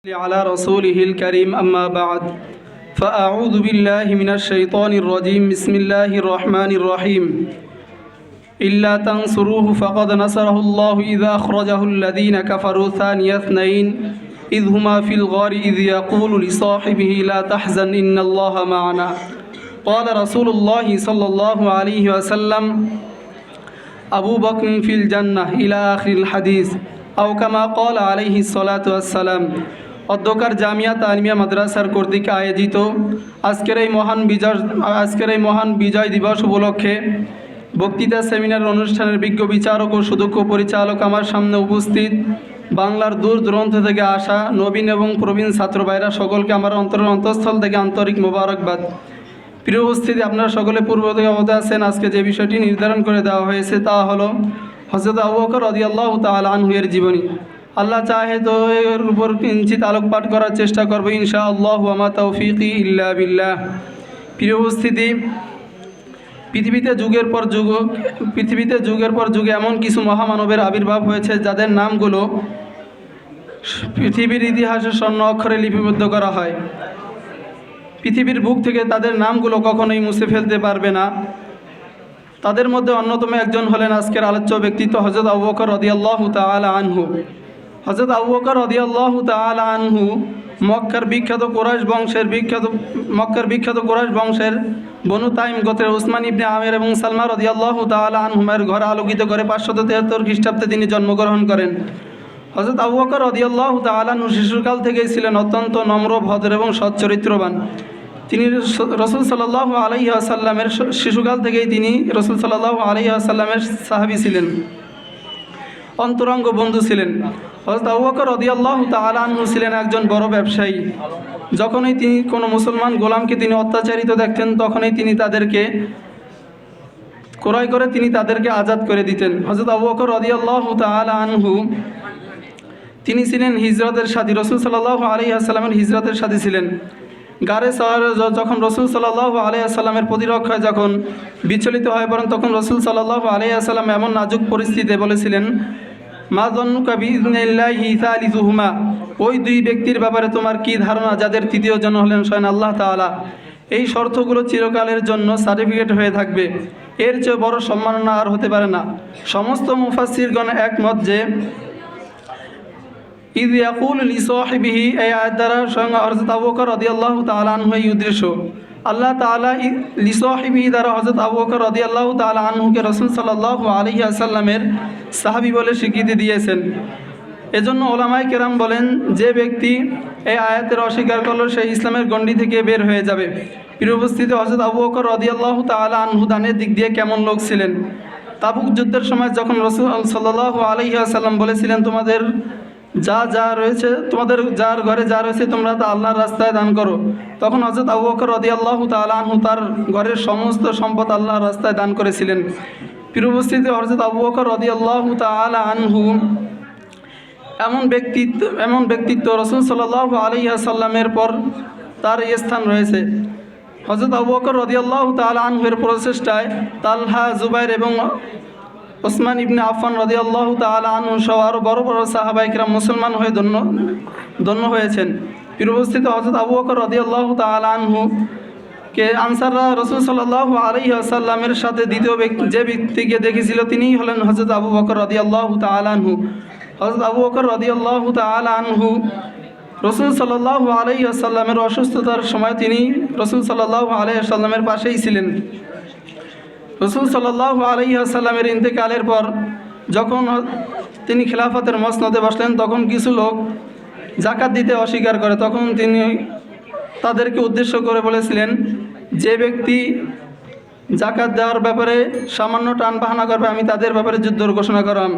على رسوله الكريم أما بعد فأعوذ بالله من الشيطان الرجيم بسم الله الرحمن الرحيم إلا تنصروه فقد نصره الله إذا أخرجه الذين كفروا ثاني اثنين إذ هما في الغار إذ يقول لصاحبه لا تحزن إن الله معنا قال رسول الله صلى الله عليه وسلم أبو بكر في الجنة إلى آخر الحديث أو كما قال عليه الصلاة والسلام অধ্যকার জামিয়া তালমিয়া মাদ্রাসার কর্তৃক আয়োজিত আজকের এই মহান বিজয় দিবস উপলক্ষে বক্তৃতা সেমিনার অনুষ্ঠানের বিজ্ঞ বিচারক ও সুদক্ষ পরিচালক আমার সামনে উপস্থিত বাংলার দূর দূরান্ত থেকে আসা নবীন এবং প্রবীণ ছাত্র ভাইরা সকলকে আমার অন্তঃস্থল থেকে আন্তরিক মোবারকবাদ। প্রিয় উপস্থিতি, আপনারা সকলে পূর্ব থেকে অবগত আছেন। আজকে যে বিষয়টি নির্ধারণ করে দেওয়া হয়েছে তা হলো হযরত আবু বকর রাদিয়াল্লাহু তাআলা আনহু এর জীবনী। আল্লাহ চাহে তো এর উপর কিঞ্চিত আলোকপাত করার চেষ্টা করবো ইনশাআল্লাহ, ওয়া মা তাওফীকি ইল্লা বিল্লাহ। প্রিয় উপস্থিতি, পৃথিবীতে যুগের পর যুগে এমন কিছু মহামানবের আবির্ভাব হয়েছে যাদের নামগুলো পৃথিবীর ইতিহাসে স্বর্ণ অক্ষরে লিপিবদ্ধ করা হয়। পৃথিবীর বুক থেকে তাদের নামগুলো কখনোই মুছে ফেলতে পারবে না। তাদের মধ্যে অন্যতম একজন হলেন আজকের আলোচ্য ব্যক্তিত্ব হযরত আবু বকর রাদিয়াল্লাহু তাআলা আনহু। হযরত আবু বকর রাদিয়াল্লাহু তাআলা আনহু মক্কার বিখ্যাত কুরাইশ বংশের বনু তাইম গোত্রের উসমান ইবনে আমের এবং সালমা রাদিয়াল্লাহু তাআলা আনহুমের ঘর আলোকিত করে 573 খ্রিস্টাব্দে তিনি জন্মগ্রহণ করেন। হযরত আবু বকর রাদিয়াল্লাহু তাআলা আনহু শিশুকাল থেকেই ছিলেন অত্যন্ত নম্র, ভদ্র এবং সৎ চরিত্রবান। তিনি রাসূল সাল্লাল্লাহু আলাইহি ওয়াসাল্লামের শিশুকাল থেকেই তিনি রাসূল সাল্লাল্লাহু আলাইহি ওয়াসাল্লামের সাহাবী ছিলেন, অন্তরঙ্গ বন্ধু ছিলেন। হযরত আবু বকর রাদিয়াল্লাহু তাআলা আনহু ছিলেন একজন বড় ব্যবসায়ী। যখনই তিনি কোনো মুসলমান গোলামকে তিনি অত্যাচারিত দেখতেন তখনই তিনি তাদেরকে ক্রয় করে তিনি তাদেরকে আজাদ করে দিতেন। হযরত আবু বকর রাদিয়াল্লাহু তাআলা আনহু তিনি ছিলেন হিজরতের সাথী, রাসূল সাল্লাল্লাহু আলাইহি ওয়াসাল্লামের হিজরতের সাথী ছিলেন। গারে শহরে যখন রাসূল সাল্লাল্লাহু আলাইহি ওয়াসাল্লামের প্রতিরক্ষায় যখন বিচলিত হয়ে পড়েন তখন রাসূল সাল্লাল্লাহু আলাইহি ওয়াসাল্লাম এমন নাজুক পরিস্থিতিতে বলেছিলেন, মা যন্নুকা বিইযনিল্লাহি সালিসুহুমা, ওই দুই ব্যক্তির ব্যাপারে তোমার কি ধারণা যাদের তৃতীয় জন হলেন স্বয়ং আল্লাহ তাআলা। এই শর্তগুলো চিরকালের জন্য সার্টিফিকেট হয়ে থাকবে, এর চেয়ে বড় সম্মাননা আর হতে পারে না। সমস্ত মুফাসসিরগণ একমত যে ইয ইয়াকুল লিসাহিবিহি, এই আয়াত দ্বারা স্বয়ং হযরত আবু বকর রাদিয়াল্লাহু তাআলা আনহু এই উদ্দেশ্য। আল্লাহ তাআলা লিসাহিবিহি দ্বারা হযরত আবু বকর রাদিয়াল্লাহু তাআলা আনহুকে রাসূল সাল্লাল্লাহু আলাইহি ওয়াসাল্লামের সাহাবী বলে স্বীকৃতি দিয়েছেন। এজন্য ওলামায়ে কেরাম বলেন, যে ব্যক্তি এই আয়াতের অস্বীকার করলো সে ইসলামের গণ্ডি থেকে বের হয়ে যাবে। প্রিয় উপস্থিতি, হযরত আবু বকর রাদিয়াল্লাহু তাআলা আনহু দানের দিক দিয়ে কেমন লোক ছিলেন। তাবুক যুদ্ধের সময় যখন রাসূল সাল্লাল্লাহু আলাইহি ওয়াসাল্লাম বলেছিলেন, তোমাদের যা রয়েছে, তোমাদের যার ঘরে যা রয়েছে তোমরা তা আল্লাহর রাস্তায় দান করো, তখন হযরত আবু বকর রাদিয়াল্লাহু তাআলা আনহু তার ঘরের সমস্ত সম্পদ আল্লাহর রাস্তায় দান করেছিলেন। প্রিয় উপস্থিতি, হযরত আবু বকর রাদিয়াল্লাহু তাআলা আনহু এমন ব্যক্তিত্ব রাসূল সাল্লাল্লাহু আলাইহি ওয়াসাল্লামের পর তার স্থান রয়েছে। হযরত আবু বকর রাদিয়াল্লাহু তাআলা আনহুর প্রচেষ্টায় তালহা, জুবাইর এবং ওসমান ইবনে আফফান রাদিয়াল্লাহু তাআলা আনহু সহ আরও বড় বড় সাহাবায়ে কেরাম মুসলমান হয়ে ধন্য হয়েছেন। প্রিয় উপস্থিতি, হযরত আবু বকর রাদিয়াল্লাহু তাআলা আনহু কে আনসাররা রাসূল সাল্লাল্লাহু আলাইহি ওয়াসাল্লামের সাথে দ্বিতীয় যে ব্যক্তিকে দেখেছিল তিনিই হলেন হযরত আবু বকর রাদিয়াল্লাহু তাআলা আনহু। হযরত আবু বকর রাদিয়াল্লাহু তাআলা আনহু রাসূল সাল্লাল্লাহু আলাইহি ওয়াসাল্লামের অসুস্থতার সময় তিনি রাসূল সাল্লাল্লাহু আলাইহি ওয়াসাল্লামের পাশেই ছিলেন। রাসূল সাল্লাল্লাহু আলাইহি ওয়াসাল্লামের ইন্তেকালের পর যখন তিনি খিলাফতের মসনদে বসলেন তখন কিছু লোক যাকাত দিতে অস্বীকার করে। তখন তিনি তাদেরকে উদ্দেশ্য করে বলেছিলেন, যে ব্যক্তি যাকাত দেওয়ার ব্যাপারে সামান্য টান বাহানা করবে আমি তাদের ব্যাপারে যুদ্ধ ঘোষণা করাম।